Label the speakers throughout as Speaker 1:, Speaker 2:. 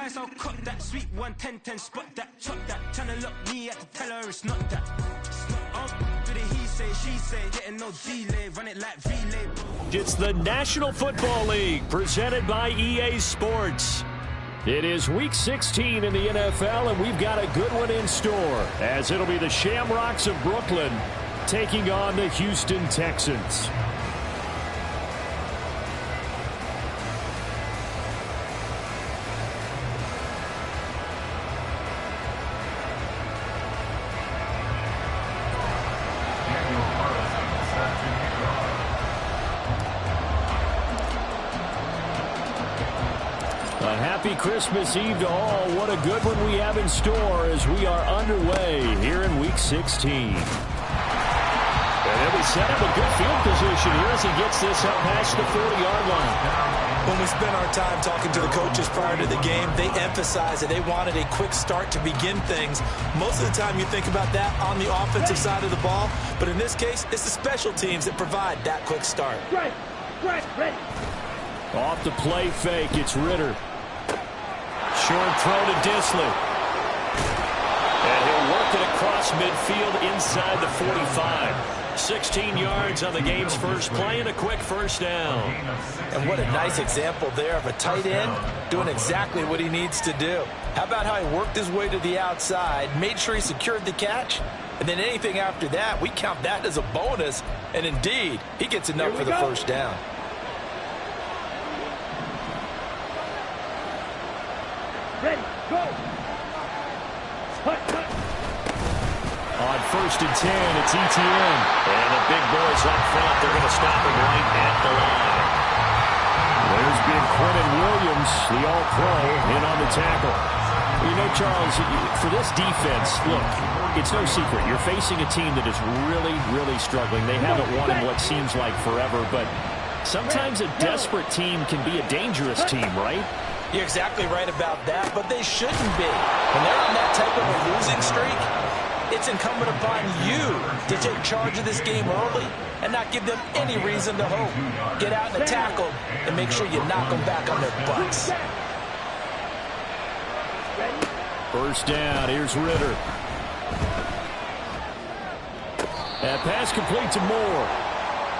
Speaker 1: twice, I'll cut that. Sweet 110, spot that, chop that. Tryna lock me at the teller, it's not that. But he say, she say, getting no delay, run it like relay.
Speaker 2: It's the National Football League presented by EA Sports. It is Week 16 in the NFL, and we've got a good one in store, as it'll be the Shamrocks of Brooklyn taking on the Houston Texans. Happy Christmas Eve to all. What a good one we have in store as we are underway here in Week 16. And then we set up a good field position here as he gets this up past the 40-yard line.
Speaker 3: When we spent our time talking to the coaches prior to the game, they emphasized that they wanted a quick start to begin things. Most of the time you think about that on the offensive side of the ball, but in this case, it's the special teams that provide that quick start.
Speaker 4: Ready.
Speaker 2: Off the play fake, it's Ritter. Short throw to Disley. And he'll work it across midfield inside the 45. 16 yards on the game's first play and a quick first down.
Speaker 3: And what a nice example there of a tight end doing exactly what he needs to do. How about how he worked his way to the outside, made sure he secured the catch, and then anything after that, we count that as a bonus. And indeed, he gets enough for the first down.
Speaker 4: Ready, go.
Speaker 2: On 1st and 10, it's ETN. And the big boys up front, they're going to stop him right at the line. There's big Quentin Williams, the all-pro, in on the tackle. You know, Charles, for this defense, look, it's no secret. You're facing a team that is really, really struggling. They haven't won in what seems like forever, but sometimes a desperate team can be a dangerous team, right?
Speaker 3: You're exactly right about that, but they shouldn't be. When they're on that type of a losing streak, it's incumbent upon you to take charge of this game early and not give them any reason to hope. Get out and attack them and make sure you knock them back on their butts.
Speaker 2: First down, here's Ritter. That pass complete to Moore.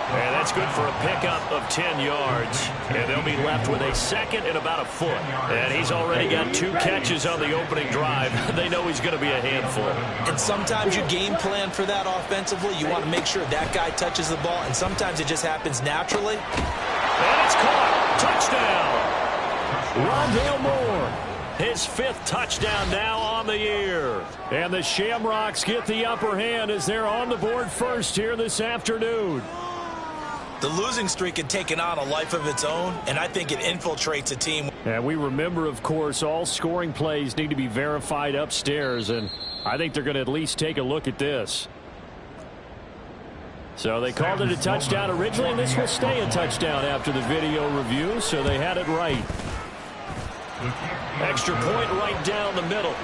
Speaker 2: And that's good for a pickup of 10 yards. And they'll be left with a second and about a foot. And he's already got 2 catches on the opening drive. They know he's going to be a handful.
Speaker 3: And sometimes you game plan for that offensively. You want to make sure that guy touches the ball. And sometimes it just happens naturally.
Speaker 2: And it's caught. Touchdown. Rondale Moore. His 5th touchdown now on the year. And the Shamrocks get the upper hand as they're on the board first here this afternoon.
Speaker 3: The losing streak had taken on a life of its own, and I think it infiltrates a team.
Speaker 2: And we remember, of course, all scoring plays need to be verified upstairs, and I think they're going to at least take a look at this. So they called it a touchdown originally, and this will stay a touchdown after the video review, so they had it right. Extra point right down the middle,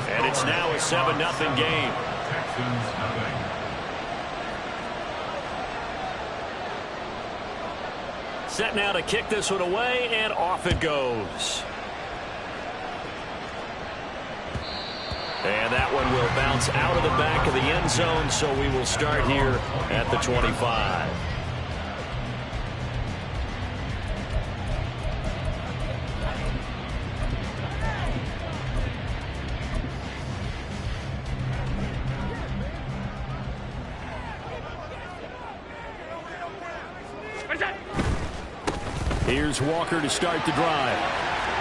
Speaker 2: and it's now a 7-0 game. Set now to kick this one away, and off it goes. And that one will bounce out of the back of the end zone, so we will start here at the 25. Here's Walker to start the drive.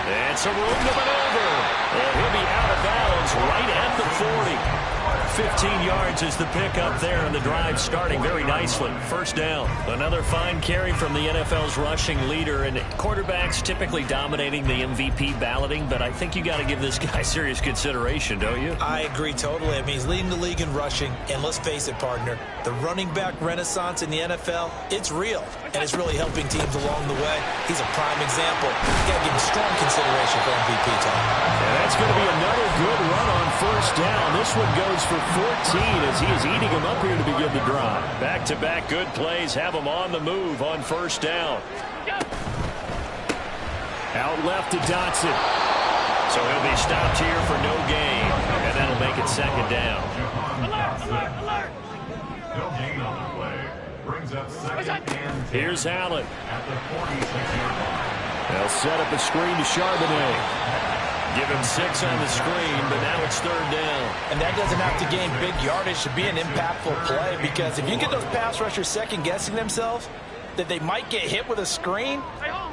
Speaker 2: And some room to maneuver. And he'll be out of bounds right at the 40. 15 yards is the pickup there, and the drive starting very nicely. First down. Another fine carry from the NFL's rushing leader, and quarterbacks typically dominating the MVP balloting, but I think you got to give this guy serious consideration, don't you?
Speaker 3: I agree totally. I mean, he's leading the league in rushing, and let's face it, partner, the running back renaissance in the NFL, it's real, and it's really helping teams along the way. He's a prime example. You got to give him strong consideration for MVP time.
Speaker 2: And that's going to be another good run on first down. This one goes for 14 as he is eating them up here to begin the drive. Back-to-back good plays have him on the move on first down. Out left to Dotson. So he'll be stopped here for no gain, and that'll make it second down.
Speaker 4: Alert, alert, alert.
Speaker 5: No gain on the play. Brings up second and 10.
Speaker 2: Here's Allen.
Speaker 5: At the 46-yard line.
Speaker 2: They'll set up a screen to Charbonnet. Give him 6 on the screen, but now it's third down.
Speaker 3: And that doesn't have to gain big yardage to be an impactful play, because if you get those pass rushers second-guessing themselves that they might get hit with a screen,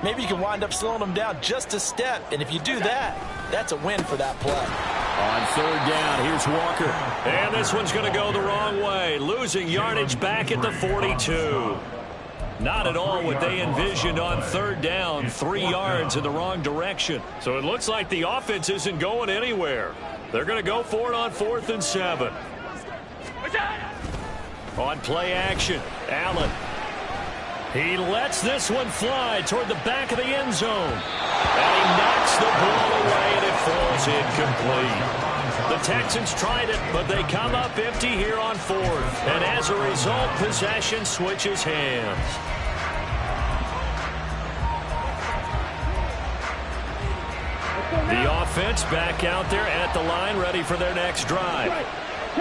Speaker 3: maybe you can wind up slowing them down just a step. And if you do that, that's a win for that play.
Speaker 2: On third down, here's Walker. And this one's going to go the wrong way, losing yardage back at the 42. Not at all what they envisioned on third down, 3 yards in the wrong direction. So it looks like the offense isn't going anywhere. They're going to go for it on 4th and 7. On play action, Allen. He lets this one fly toward the back of the end zone. And he knocks the ball away, and it falls incomplete. The Texans tried it, but they come up empty here on 4th. And as a result, possession switches hands. The offense back out there at the line, ready for their next drive.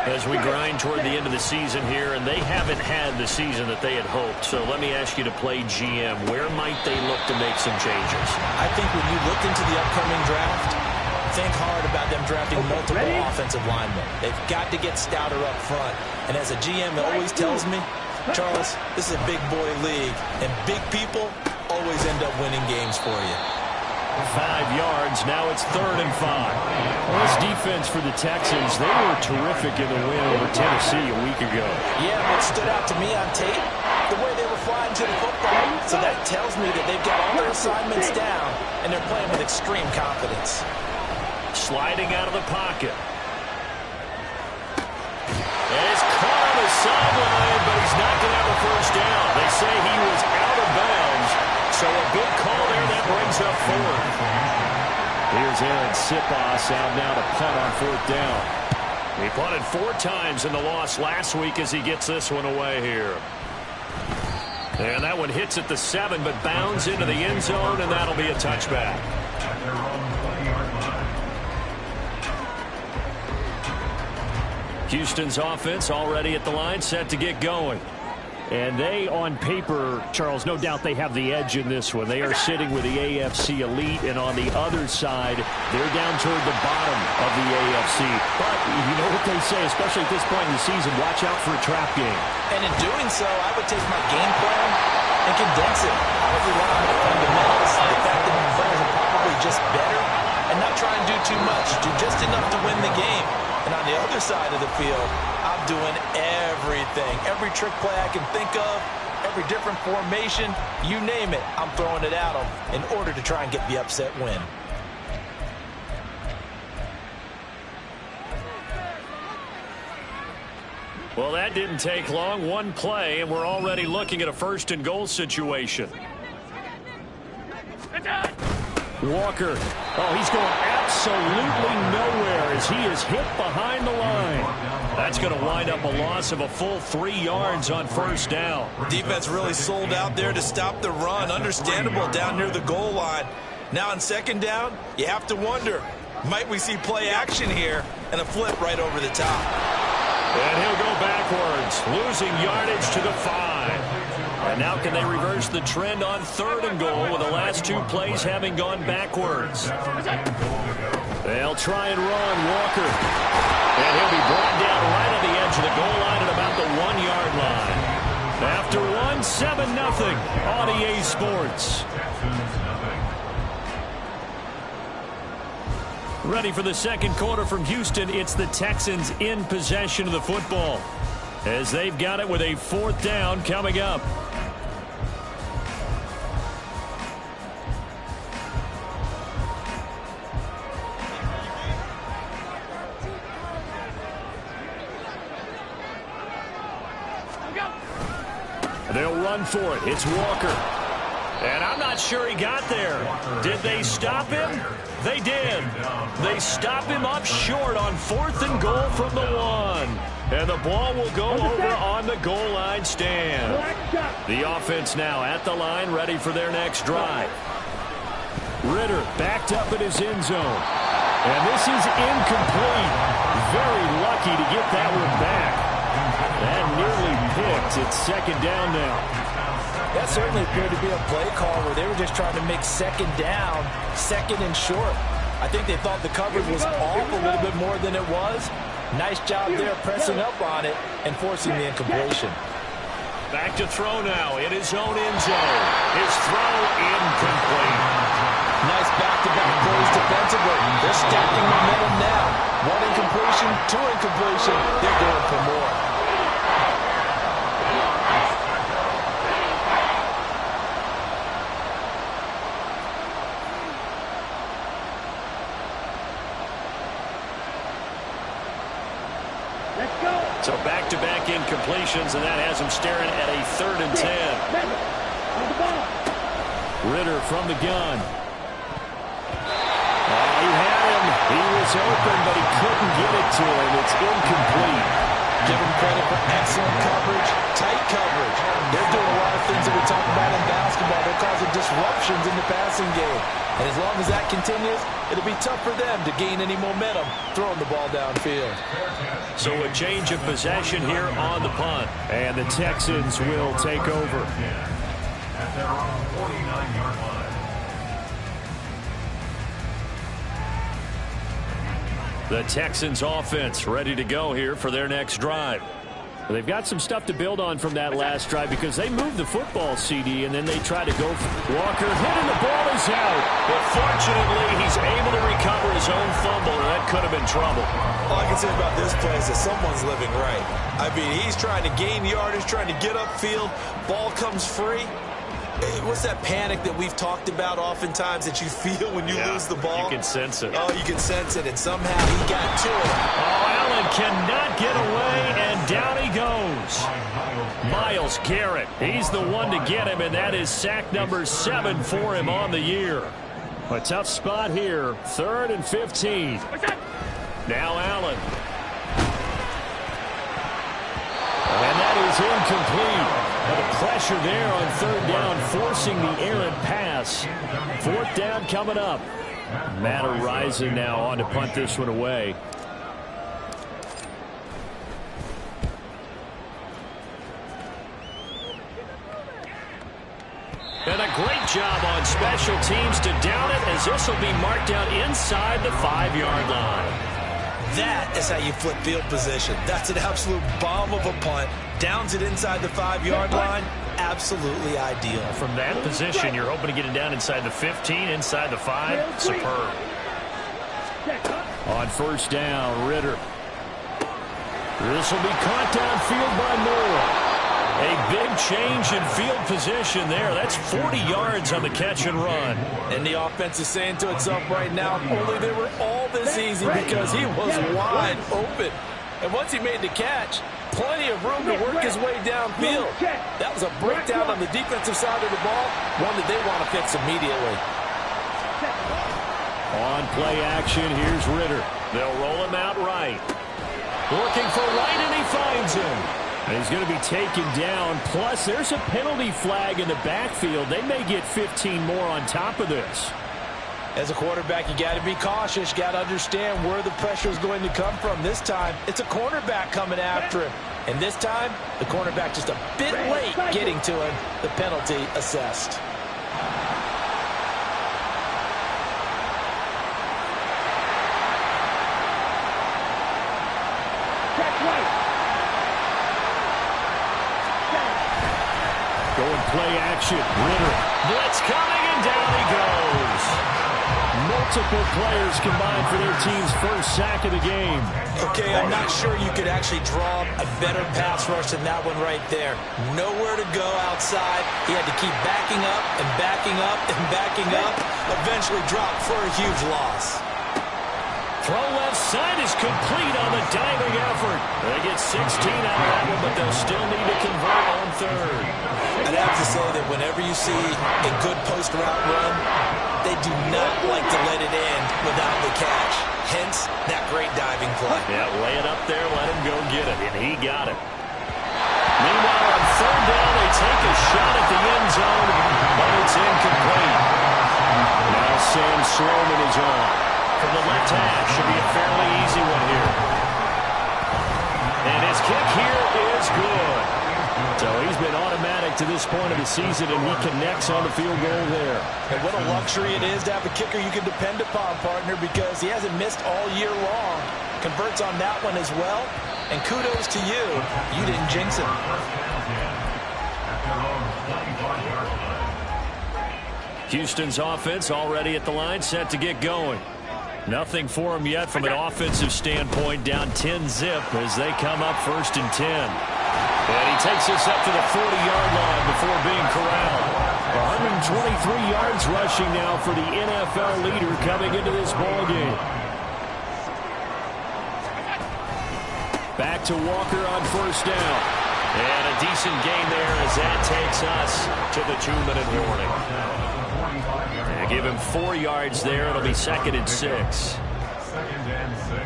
Speaker 2: As we grind toward the end of the season here, and they haven't had the season that they had hoped. So let me ask you to play GM. Where might they look to make some changes?
Speaker 3: I think when you look into the upcoming draft, think hard about them drafting multiple offensive linemen. They've got to get stouter up front. And as a GM, it always tells me, Charles, this is a big boy league, and big people always end up winning games for you.
Speaker 2: 5 yards. Now it's 3rd and 5. Well, this defense for the Texans, they were terrific in the win over Tennessee a week ago.
Speaker 3: Yeah, what stood out to me on tape, the way they were flying to the football. So that tells me that they've got all their assignments down, and they're playing with extreme confidence.
Speaker 2: Sliding out of the pocket. And it's caught on the sideline, but he's not going to have a first down. They say he was out of bounds. So a good call there that brings up 4th. Here's Aaron Siposs out now to punt on 4th down. He punted 4 times in the loss last week as he gets this one away here. And that one hits at the 7, but bounds into the end zone, and that'll be a touchback. Houston's offense already at the line, set to get going. And they, on paper, Charles, no doubt they have the edge in this one. They are sitting with the AFC elite, and on the other side, they're down toward the bottom of the AFC. But you know what they say, especially at this point in the season, watch out for a trap game.
Speaker 3: And in doing so, I would take my game plan and condense it. I would rely on the fundamentals, the fact that my players are probably just better, and not try and do too much, do just enough to win the game. And on the other side of the field, I'm doing everything. Every trick play I can think of, every different formation, you name it, I'm throwing it at them in order to try and get the upset win.
Speaker 2: Well, that didn't take long. One play, and we're already looking at a 1st and goal situation. Walker. Oh, he's going absolutely nowhere as he is hit behind the line. That's going to wind up a loss of a full 3 yards on 1st down.
Speaker 3: Defense really sold out there to stop the run. Understandable down near the goal line. Now on 2nd down, you have to wonder, might we see play action here and a flip right over the top?
Speaker 2: And he'll go backwards, losing yardage to the 5. And now can they reverse the trend on 3rd and goal with the last 2 plays having gone backwards? They'll try and run Walker. And he'll be brought down right on the edge of the goal line at about the 1-yard line. After 1, 7-0 on EA Sports. Ready for the 2nd quarter from Houston. It's the Texans in possession of the football, as they've got it with a 4th down coming up. They'll run for it. It's Walker. And I'm not sure he got there. Did they stop him? They did. They stop him up short on 4th and goal from the 1. And the ball will go over on the goal line stand. The offense now at the line, ready for their next drive. Ritter backed up in his end zone. And this is incomplete. Very lucky to get that one back. That nearly picked. It's second down now.
Speaker 3: That certainly appeared to be a play call where they were just trying to make second down, second and short. I think they thought the coverage was off a little bit more than it was. Nice job there pressing up on it and forcing the incompletion.
Speaker 2: Back to throw now in his own end zone. His throw incomplete.
Speaker 3: Nice back-to-back plays defensively. They're stacking momentum now. One incompletion, two incompletion. They're going for more.
Speaker 2: So back-to-back incompletions, and that has him staring at a 3rd and 10. Ritter from the gun. He had him. He was open, but he couldn't get it to him. It's incomplete.
Speaker 3: Give him credit for excellent coverage, tight coverage. They're doing a lot of things that we talk about in basketball. They're causing disruptions in the passing game. And as long as that continues, it'll be tough for them to gain any momentum throwing the ball downfield.
Speaker 2: So a change of possession here on the punt. And the Texans will take over.
Speaker 5: At their own 49-yard line.
Speaker 2: The Texans offense ready to go here for their next drive. They've got some stuff to build on from that last drive because they moved the football, CD, and then they tried to go for Walker. Hit and the ball is out. But fortunately, he's able to recover his own fumble, and that could have been trouble.
Speaker 3: All I can say about this play is that someone's living right. I mean, he's trying to gain yardage, trying to get upfield. Ball comes free. What's that panic that we've talked about oftentimes that you feel when you lose the ball?
Speaker 2: You can sense it.
Speaker 3: Oh, you can sense it, and somehow he got to it.
Speaker 2: Oh, Allen cannot get away, and down he goes. Myles Garrett, he's the one to get him, and that is sack number 7 for him on the year. A tough spot here, 3rd and 15. Now Allen. And that is incomplete. The pressure there on 3rd down, forcing the errant pass. 4th down coming up. Matt Araiza now on to punt this one away. And a great job on special teams to down it, as this will be marked down inside the 5-yard line.
Speaker 3: That is how you flip field position. That's an absolute bomb of a punt. Downs it inside the 5-yard line. Absolutely ideal.
Speaker 2: From that position, you're hoping to get it down inside the 15, inside the 5. Superb. On 1st down, Ritter. This will be caught downfield by Moore. A big change in field position there. That's 40 yards on the catch and run.
Speaker 3: And the offense is saying to itself right now, only they were all this easy because he was wide open. And once he made the catch, plenty of room to work his way downfield. That was a breakdown on the defensive side of the ball, one that they want to fix immediately.
Speaker 2: On play action, here's Ritter. They'll roll him out right. Looking for right, and he finds him. And he's going to be taken down. Plus, there's a penalty flag in the backfield. They may get 15 more on top of this.
Speaker 3: As a quarterback, you got to be cautious. You got to understand where the pressure is going to come from. This time, it's a cornerback coming after him. And this time, the cornerback just a bit late getting to him. The penalty assessed.
Speaker 2: Going play action. Ritter. Blitz coming, and down he goes. Multiple players combined for their team's first sack of the game.
Speaker 3: Okay, I'm not sure you could actually draw a better pass rush than that one right there. Nowhere to go outside. He had to keep backing up and backing up and backing up. Eventually dropped for a huge loss.
Speaker 2: Throw left side is complete on the diving effort. They get 16 out of that one, but they'll still need to convert on 3rd.
Speaker 3: I'd have to say that whenever you see a good post route run, they do not like to let it end without the catch. Hence, that great diving play.
Speaker 2: Yeah, lay it up there, let him go get it, and he got it. Meanwhile, on 3rd down, they take a shot at the end zone, but it's incomplete. Now Sam Sloman is on. from the left hash. Should be a fairly easy one here. And his kick here is good. So he's been automatic to this point of the season, and he connects on the field goal there.
Speaker 3: And what a luxury it is to have a kicker you can depend upon, partner, because he hasn't missed all year long. Converts on that one as well. And kudos to you. You didn't jinx him.
Speaker 2: Houston's offense already at the line, set to get going. Nothing for him yet from an offensive standpoint, down 10-zip as they come up 1st and 10. And he takes this up to the 40-yard line before being corralled. 123 yards rushing now for the NFL leader coming into this ballgame. Back to Walker on 1st down. And a decent gain there as that takes us to the 2-minute warning. And give him 4 yards there. It'll be 2nd and 6.
Speaker 5: 2nd and 6.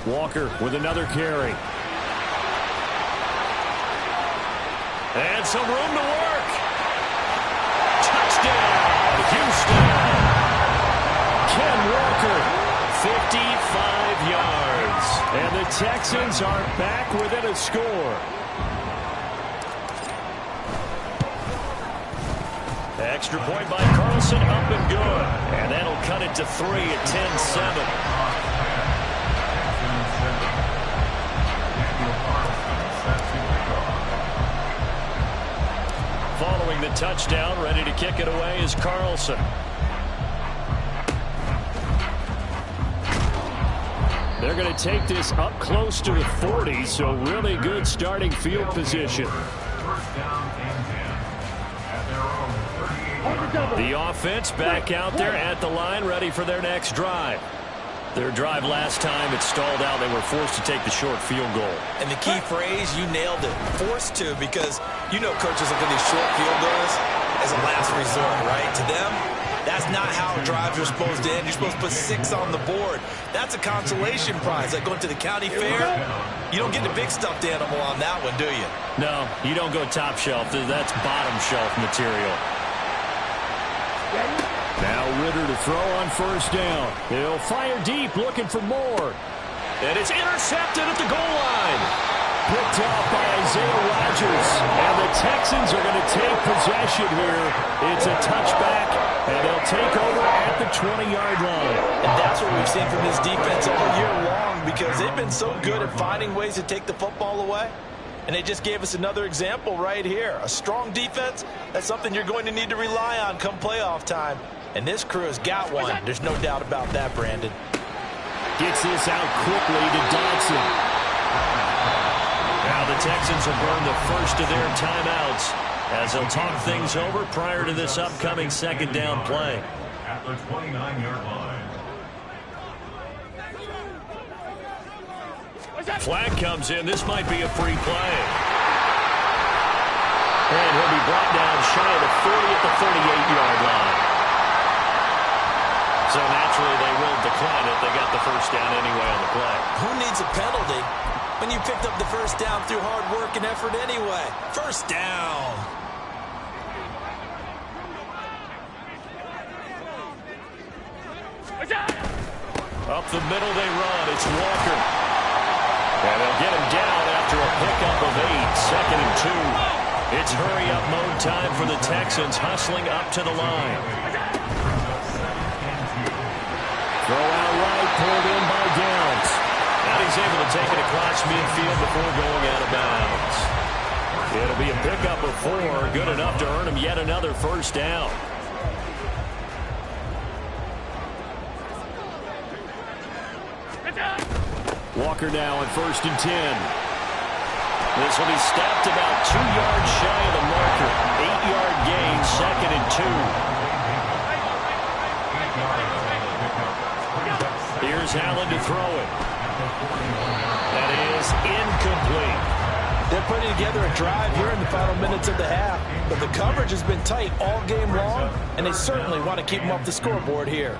Speaker 2: Walker with another carry. And some room to work. Touchdown, Houston. Ken Walker, 55 yards. And the Texans are back within a score. Extra point by Carlson, up and good. And that'll cut it to 3 at 10-7. Following the touchdown, ready to kick it away is Carlson. They're going to take this up close to the 40, so really good starting field position.
Speaker 5: 1st down and 10 at their own 38.
Speaker 2: The offense back out there at the line, ready for their next drive. Their drive last time, it stalled out. They were forced to take the short field goal.
Speaker 3: And the key phrase, you nailed it, forced to, because you know coaches look at these short field goals as a last resort, right? To them, that's not how drives are supposed to end. You're supposed to put 6 on the board. That's a consolation prize. Like going to the county fair, you don't get the big stuffed animal on that one, do you?
Speaker 2: No, you don't go top shelf. That's bottom shelf material. Now Ritter to throw on 1st down. He'll fire deep, looking for more. And it's intercepted at the goal line. Picked off by Isaiah Rodgers. And the Texans are going to take possession here. It's a touchback, and they'll take over at the 20-yard line.
Speaker 3: And that's what we've seen from this defense all year long, because they've been so good at finding ways to take the football away. And they just gave us another example right here. A strong defense, that's something you're going to need to rely on come playoff time. And this crew has got one. There's no doubt about that, Brandon.
Speaker 2: Gets this out quickly to Dodson. Now the Texans will burn the first of their timeouts as they'll talk things over prior to this upcoming 2nd down play.
Speaker 5: At the 29-yard line.
Speaker 2: Flag comes in. This might be a free play. And he'll be brought down shy of the 40 at the 38-yard line. So naturally they will decline it. They got the 1st down anyway on the play.
Speaker 3: Who needs a penalty when you picked up the 1st down through hard work and effort anyway? 1st down.
Speaker 2: Up the middle they run. It's Walker. And they'll get him down after a pickup of 8. 2nd and 2. It's hurry-up mode time for the Texans, hustling up to the line. Throw out right, pulled in by Downs. And he's able to take it across midfield before going out of bounds. It'll be a pickup of 4, good enough to earn him yet another 1st down. Walker now on 1st and 10. This will be stopped about 2 yards shy of the marker. 8-yard gain, 2nd and 2. Here's Allen to throw it. That is incomplete.
Speaker 3: They're putting together a drive here in the final minutes of the half, but the coverage has been tight all game long, and they certainly want to keep them off the scoreboard here.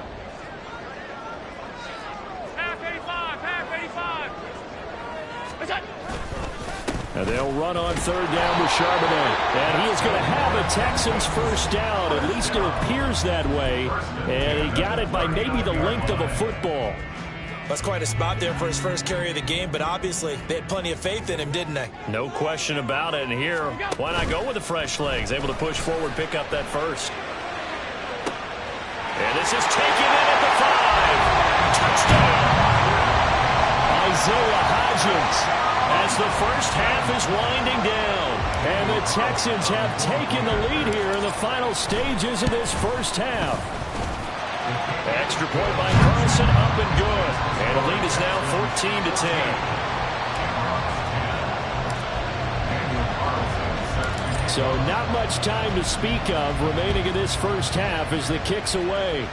Speaker 2: And they'll run on third down with Charbonnet. And he is going to have a Texans first down. At least it appears that way. And he got it by maybe the length of a football.
Speaker 3: That's quite a spot there for his first carry of the game, but obviously they had plenty of faith in him, didn't they?
Speaker 2: No question about it. And here, why not go with the fresh legs? Able to push forward, pick up that first. And this is taken in at the 5. Touchdown! Isaiah Hodgins as the first half is winding down. And the Texans have taken the lead here in the final stages of this first half. Extra point by Carlson, up and good. And the lead is now 14-10. So not much time to speak of remaining in this first half as the kick's away.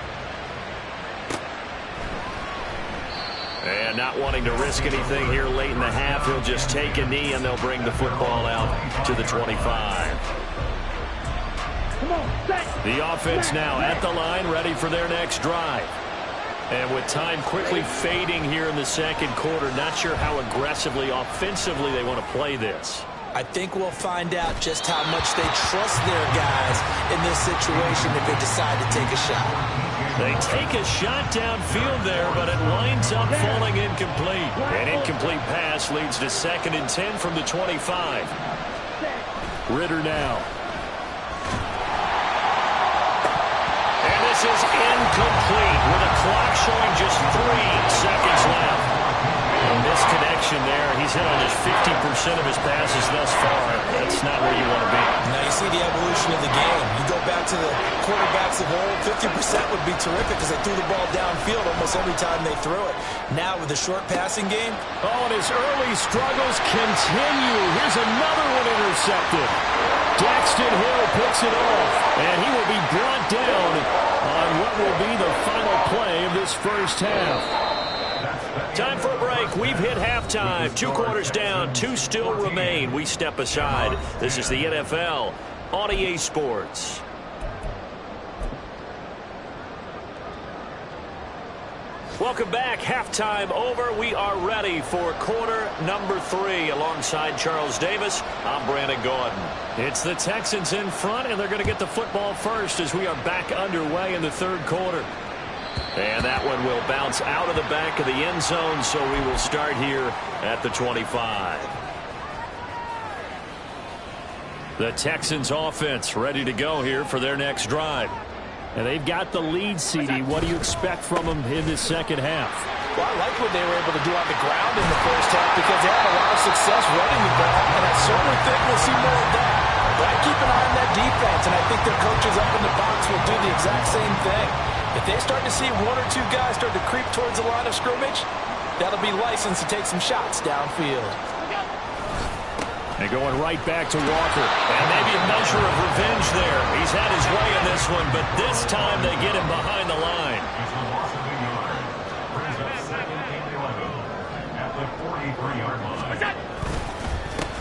Speaker 2: And not wanting to risk anything here late in the half, he'll just take a knee and they'll bring the football out to the 25. The offense now at the line, ready for their next drive. And with time quickly fading here in the second quarter, not sure how aggressively, offensively they want to play this.
Speaker 3: I think we'll find out just how much they trust their guys in this situation if they decide to take a shot.
Speaker 2: They take a shot downfield there, but it winds up falling incomplete. An incomplete pass leads to 2nd and 10 from the 25. Ritter now. This is incomplete with a clock showing just 3 seconds left. A misconnection there. He's hit on just 50% of his passes thus far. That's not where you want to be.
Speaker 3: Now you see the evolution of the game. You go back to the quarterbacks of old, 50% would be terrific because they threw the ball downfield almost every time they threw it. Now with the short passing game.
Speaker 2: Oh, and his early struggles continue. Here's another one intercepted. Daxton Hill picks it off, and he will be brought down on what will be the final play of this first half. Time for a break. We've hit halftime. 2 quarters down, 2 still remain. We step aside. This is the NFL on EA Sports. Welcome back. Halftime over. We are ready for quarter number 3. Alongside Charles Davis, I'm Brandon Gordon. It's the Texans in front, and they're going to get the football first as we are back underway in the third quarter. And that one will bounce out of the back of the end zone, so we will start here at the 25. The Texans offense ready to go here for their next drive. And they've got the lead, CD. What do you expect from them in this second half?
Speaker 3: Well, I like what they were able to do on the ground in the first half because they had a lot of success running the ball, and I certainly think we'll see more of that. But I keep an eye on that defense, and I think their coaches up in the box will do the exact same thing. If they start to see 1 or 2 guys start to creep towards the line of scrimmage, that'll be licensed to take some shots downfield.
Speaker 2: And going right back to Walker. And maybe a measure of revenge there. He's had his way in this one, but this time they get him behind the line.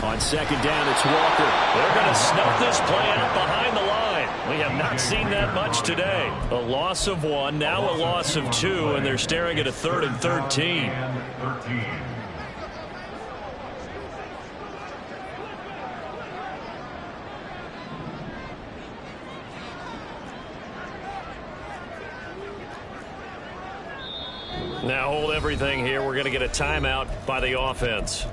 Speaker 2: On second down, it's Walker. They're going to snuff this play out behind the line. We have not seen that much today. A loss of 1, now a loss of 2, and they're staring at a 3rd and 13. Now hold everything here. We're going to get a timeout by the offense.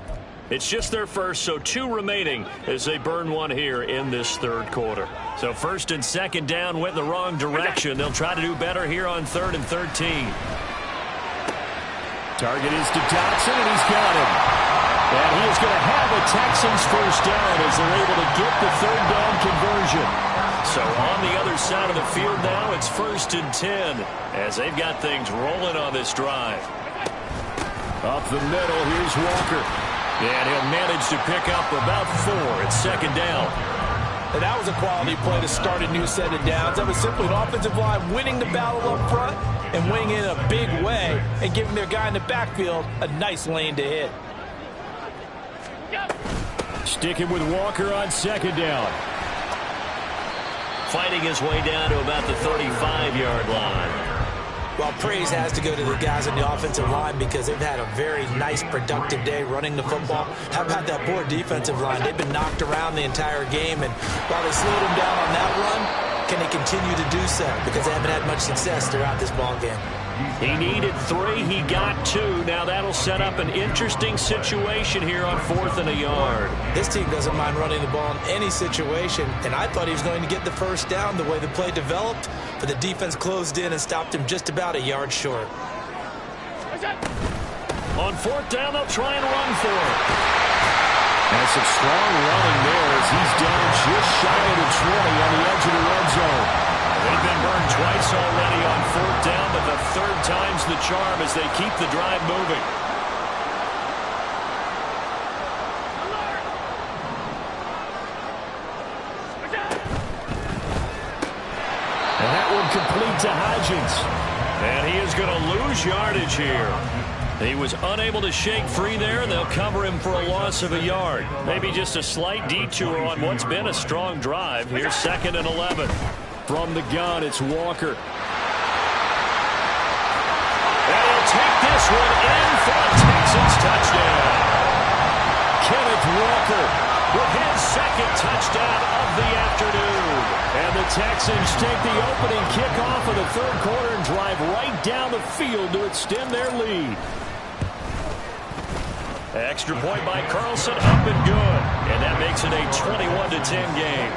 Speaker 2: It's just their first, so 2 remaining as they burn 1 here in this third quarter. So 1st and 2nd down went the wrong direction. They'll try to do better here on 3rd and 13. Target is to Dotson, and he's got him. And he is going to have a Texans first down as they're able to get the 3rd down conversion. So on the other side of the field now, it's 1st and 10 as they've got things rolling on this drive. Up the middle, here's Walker. And he'll manage to pick up about 4 at 2nd down.
Speaker 3: And that was a quality play to start a new set of downs. That was simply an offensive line winning the battle up front and winning in a big way and giving their guy in the backfield a nice lane to hit.
Speaker 2: Sticking with Walker on 2nd down. Fighting his way down to about the 35-yard line.
Speaker 3: Well, praise has to go to the guys on the offensive line because they've had a very nice, productive day running the football. How about that poor defensive line? They've been knocked around the entire game, and while they slowed them down on that run, can they continue to do so? Because they haven't had much success throughout this ball game.
Speaker 2: He needed 3. He got 2. Now that'll set up an interesting situation here on 4th and a yard.
Speaker 3: This team doesn't mind running the ball in any situation, and I thought he was going to get the first down the way the play developed, but the defense closed in and stopped him just about a yard short.
Speaker 2: On 4th down, they'll try and run for it. And some strong running there as he's down just shy of the 20 on the edge of the red zone. They've been burned twice already on 4th down, but the 3rd time's the charm as they keep the drive moving. And that one complete to Hodgins. And he is going to lose yardage here. He was unable to shake free there, and they'll cover him for a loss of a yard. Maybe just a slight detour on what's been a strong drive. Here's 2nd and 11. From the gun, it's Walker. And he'll take this one in for a Texans touchdown. Kenneth Walker with his 2nd touchdown of the afternoon. And the Texans take the opening kickoff of the 3rd quarter and drive right down the field to extend their lead. Extra point by Carlson, up and good. And that makes it a 21-10 game.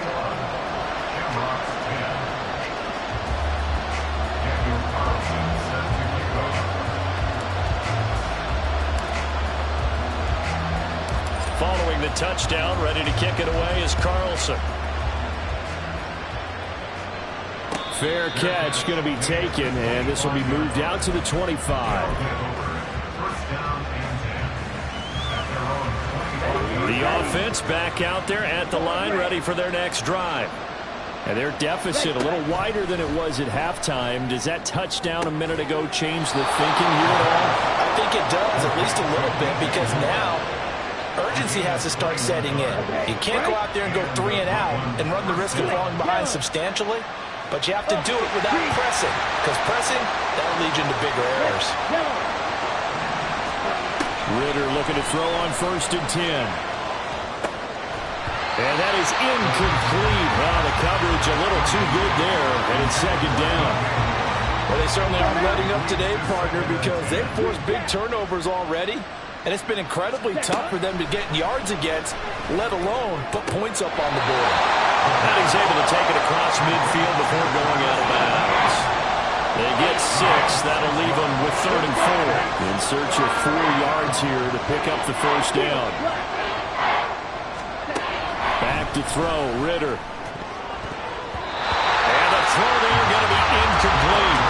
Speaker 2: Following the touchdown, ready to kick it away is Carlson. Fair catch going to be taken, and this will be moved out to the 25. The offense back out there at the line, ready for their next drive. And their deficit a little wider than it was at halftime. Does that touchdown a minute ago change the thinking here at all?
Speaker 3: I think it does, at least a little bit, because now urgency has to start setting in. You can't go out there and go 3 and out and run the risk of falling behind substantially, but you have to do it without pressing, because pressing, that'll lead you into bigger errors.
Speaker 2: Ritter looking to throw on 1st and 10. And that is incomplete. Well, the coverage a little too good there, and it's 2nd down.
Speaker 3: Well, they certainly aren't letting up today, partner, because they've forced big turnovers already, and it's been incredibly tough for them to get yards against, let alone put points up on the board.
Speaker 2: And he's able to take it across midfield before going out of bounds. They get 6. That'll leave them with 3rd and 4. In search of 4 yards here to pick up the 1st down. Back to throw, Ritter. And the throw there going to be incomplete.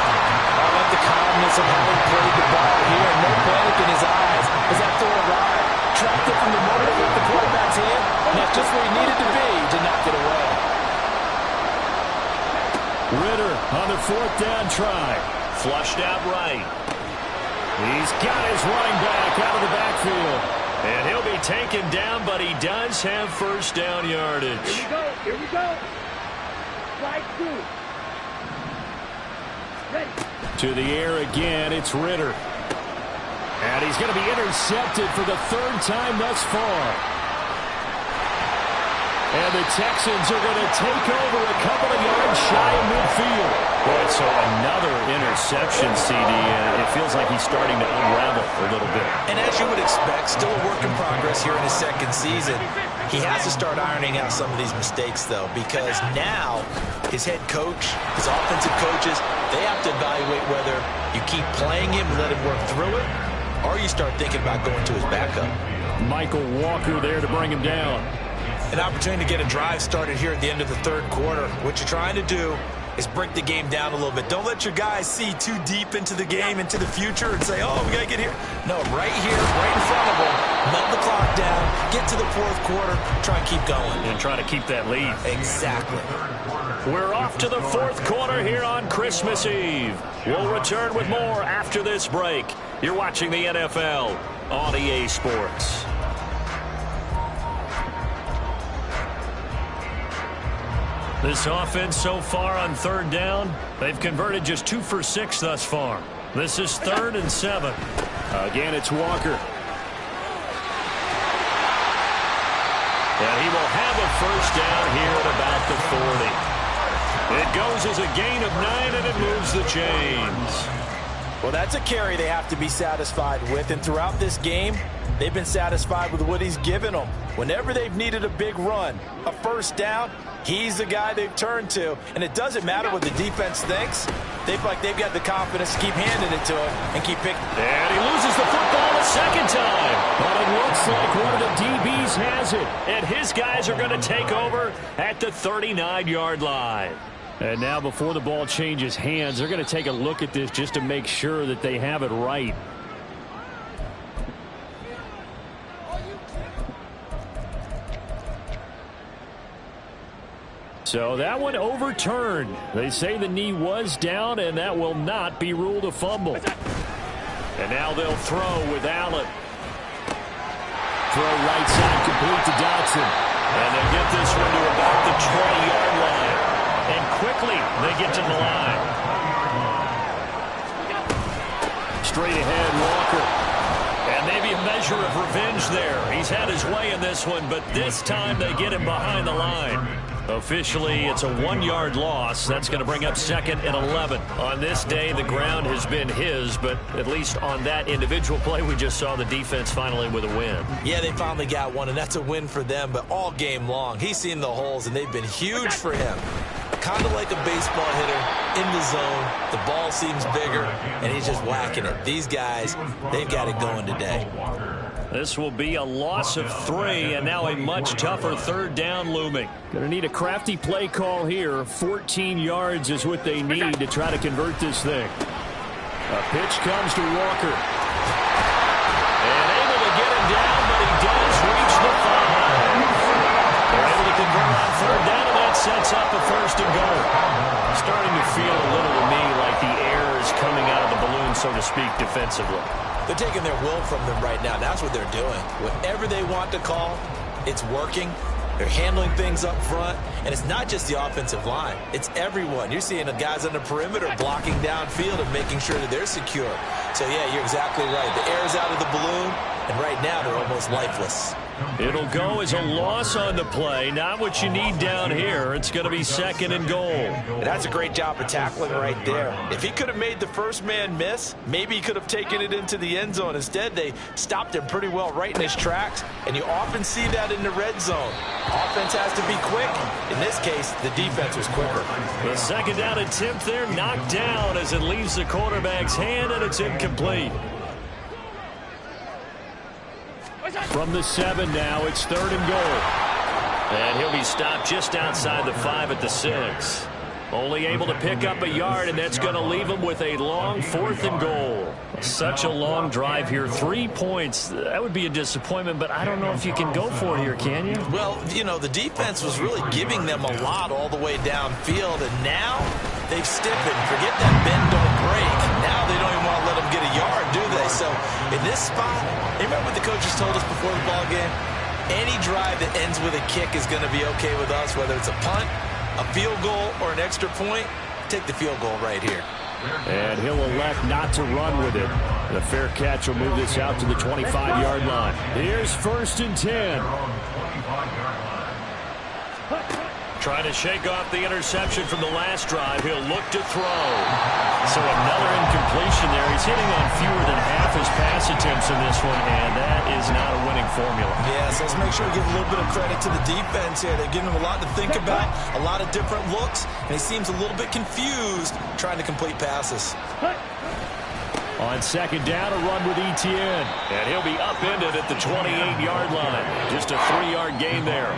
Speaker 3: I like the calmness of how he played the ball here. No panic in his eyes as that throw arrived. Tracked it from the moment it hit the quarterback's hand, and that's just where he needed to be to knock it away.
Speaker 2: Ritter on the 4th down try. Flushed out right. He's got his running back out of the backfield. And he'll be taken down, but he does have 1st down yardage.
Speaker 4: Here we go. Here we go. Slide 2. Ready.
Speaker 2: To the air again, it's Ritter. And he's going to be intercepted for the 3rd time thus far. And the Texans are going to take over a couple of yards shy of midfield. Boy, so another interception, CD, and it feels like he's starting to unravel a little bit.
Speaker 3: And as you would expect, still a work in progress here in his 2nd season. He has to start ironing out some of these mistakes, though, because now his head coach, his offensive coaches, they have to evaluate whether you keep playing him and let him work through it, or you start thinking about going to his backup.
Speaker 2: Michael Walker there to bring him down.
Speaker 3: An opportunity to get a drive started here at the end of the 3rd quarter. What you're trying to do is break the game down a little bit. Don't let your guys see too deep into the game, into the future, and say, oh, we got to get here. No, right here, right in front of them, melt the clock down, get to the 4th quarter, try and keep going.
Speaker 2: And try to keep that lead.
Speaker 3: Exactly.
Speaker 2: We're off to the 4th quarter here on Christmas Eve. We'll return with more after this break. You're watching the NFL on EA Sports. This offense so far on third down, they've converted just 2 for 6 thus far. This is 3rd and 7. Again, it's Walker. And he will have a first down here at about the 40. It goes as a gain of 9, and it moves the chains.
Speaker 3: Well, that's a carry they have to be satisfied with, and throughout this game, they've been satisfied with what he's given them. Whenever they've needed a big run, a first down, he's the guy they've turned to, and it doesn't matter what the defense thinks. They feel like they've got the confidence to keep handing it to him and keep picking.
Speaker 2: And he loses the football a second time. But it looks like one of the DBs has it, and his guys are going to take over at the 39-yard line. And now before the ball changes hands, they're going to take a look at this just to make sure that they have it right. So that one overturned. They say the knee was down, and that will not be ruled a fumble. And now they'll throw with Allen. Throw right side complete to Dotson. And they get this one to about the 20-yard line. And quickly they get to the line. Straight ahead, Walker. And maybe a measure of revenge there. He's had his way in this one, but this time they get him behind the line. Officially, it's a 1-yard loss. That's going to bring up 2nd and 11. On this day, the ground has been his, but at least on that individual play, we just saw the defense finally with a win.
Speaker 3: Yeah, they finally got one, and that's a win for them, but all game long, he's seen the holes, and they've been huge for him. Kind of like a baseball hitter in the zone. The ball seems bigger, and he's just whacking it. These guys, they've got it going today.
Speaker 2: This will be a loss of 3, and now a much tougher third down looming. Going to need a crafty play call here. 14 yards is what they need to try to convert this thing. A pitch comes to Walker. And able to get him down, but he does reach the 5. They're able to convert on third down, and that sets up a 1st and goal. Starting to feel a little to me like the air is coming out of the balloon, so to speak, defensively.
Speaker 3: They're taking their will from them right now. That's what they're doing. Whatever they want to call, it's working. They're handling things up front. And it's not just the offensive line. It's everyone. You're seeing the guys on the perimeter blocking downfield and making sure that they're secure. So, yeah, you're exactly right. The air's out of the balloon, and right now they're almost lifeless.
Speaker 2: It'll go as a loss on the play. Not what you need down here. It's going to be 2nd and goal.
Speaker 3: And that's a great job of tackling right there. If he could have made the first man miss, maybe he could have taken it into the end zone. Instead, they stopped him pretty well right in his tracks, and you often see that in the red zone. Offense has to be quick. In this case, the defense was quicker.
Speaker 2: The 2nd down attempt there knocked down as it leaves the quarterback's hand, and it's incomplete. From the 7 now, it's 3rd and goal. And he'll be stopped just outside the 5 at the 6. Only able to pick up a yard, and that's going to leave him with a long 4th and goal. Such a long drive here. 3 points. That would be a disappointment, but I don't know if you can go for it here, can you?
Speaker 3: Well, you know, the defense was really giving them a lot all the way downfield, and now they've stiffened. Forget that bend, don't break. Now they don't even want to let them get a yard, do they? So in this spot, you remember what the coaches told us before the ball game? Any drive that ends with a kick is going to be okay with us, whether it's a punt, a field goal, or an extra point. Take the field goal right here.
Speaker 2: And he'll elect not to run with it. The fair catch will move this out to the 25-yard line. Here's 1st and 10. Trying to shake off the interception from the last drive. He'll look to throw. So another incompletion there. He's hitting on fewer than half his pass attempts in this one, and that is not a winning formula.
Speaker 3: Yeah, so let's make sure we give a little bit of credit to the defense here. They're giving him a lot to think about, a lot of different looks, and he seems a little bit confused trying to complete passes.
Speaker 2: On 2nd down, a run with Etienne. And he'll be upended at the 28-yard line. Just a 3-yard gain there.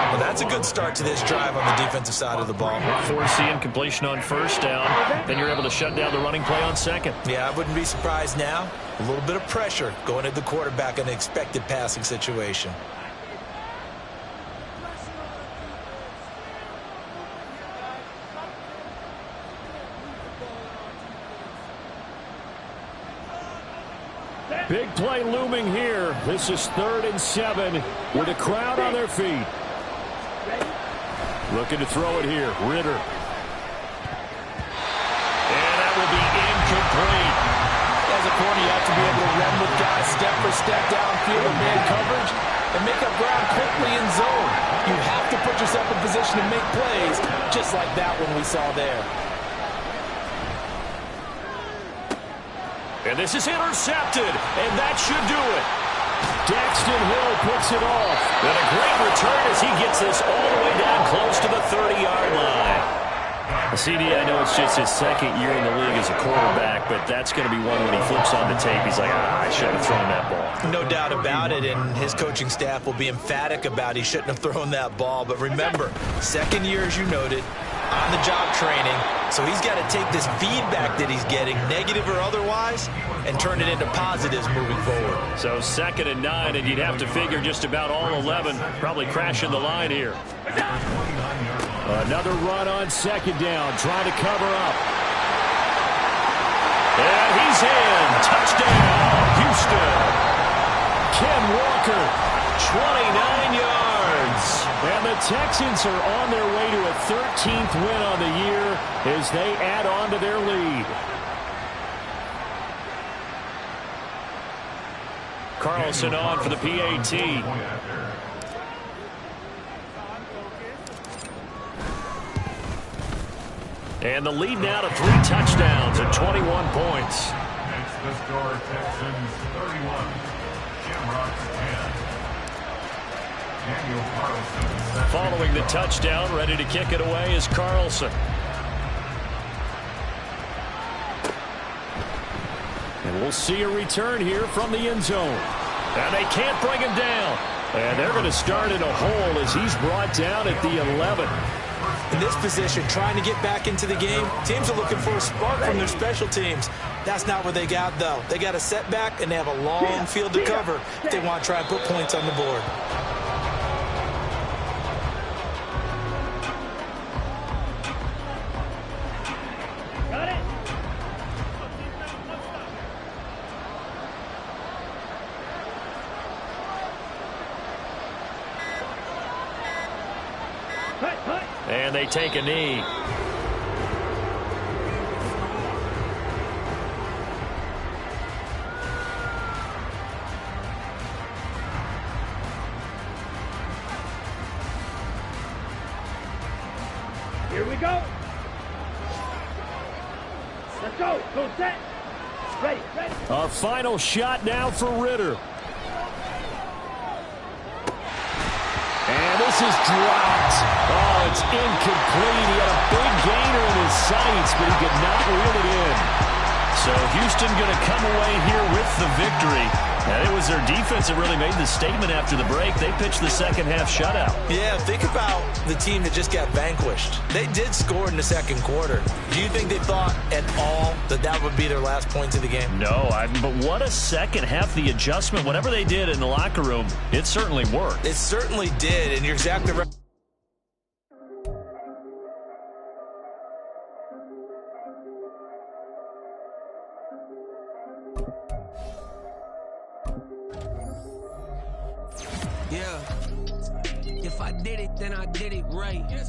Speaker 3: Well, that's a good start to this drive on the defensive side of the ball.
Speaker 2: Force the incompletion on 1st down. Then you're able to shut down the running play on 2nd.
Speaker 3: Yeah, I wouldn't be surprised now. A little bit of pressure going at the quarterback in an expected passing situation.
Speaker 2: Big play looming here. This is 3rd and 7 with a crowd on their feet. Looking to throw it here. Ritter. And that will be incomplete.
Speaker 3: As a corner, you have to be able to run with guys step for step downfield in man coverage and make up ground quickly in zone. You have to put yourself in position to make plays, just like that one we saw there.
Speaker 2: And this is intercepted, and that should do it. Daxton Hill picks it off. And a great return as he gets this all the way down close to the 30-yard line. CD, I know it's just his second year in the league as a quarterback, but that's going to be one when he flips on the tape. He's like, I shouldn't have thrown that ball.
Speaker 3: No doubt about it, and his coaching staff will be emphatic about he shouldn't have thrown that ball. But remember, second year, as you noted, on-the-job training, so he's got to take this feedback that he's getting, negative or otherwise, and turn it into positives moving forward.
Speaker 2: So 2nd and 9, and you'd have to figure just about all 11 probably crashing the line here. Another run on 2nd down, trying to cover up. And he's in. Touchdown, Houston. Ken Walker, 29 yards. And the Texans are on their way to a 13th win on the year as they add on to their lead. Carlson on for the PAT. And the lead now to 3 touchdowns and 21 points.
Speaker 5: Makes the score Texans 31, Shamrocks 10. Daniel Carlson.
Speaker 2: Following the touchdown, ready to kick it away is Carlson. And we'll see a return here from the end zone. And they can't bring him down. And they're going to start in a hole as he's brought down at the 11.
Speaker 3: In this position, trying to get back into the game, teams are looking for a spark from their special teams. That's not what they got, though. They got a setback, and they have a long field to cover if they want to try and put points on the board.
Speaker 4: Got it.
Speaker 2: And they take a knee.
Speaker 4: Here we go. Let's go. Go set. Ready.
Speaker 2: A final shot now for Ritter. And this is dropped. Oh, it's incomplete. He had a big gainer in his sights, but he could not reel it in. So Houston going to come away here with the victory. And it was their defense that really made the statement after the break. They pitched the second half shutout.
Speaker 3: Yeah, think about the team that just got vanquished. They did score in the second quarter. Do you think they thought at all that that would be their last point of the game?
Speaker 2: No, but what a second half. The adjustment, whatever they did in the locker room, it certainly worked.
Speaker 3: It certainly did, and you're exactly right.
Speaker 6: Yeah. If I did it, then I did it right. Yeah.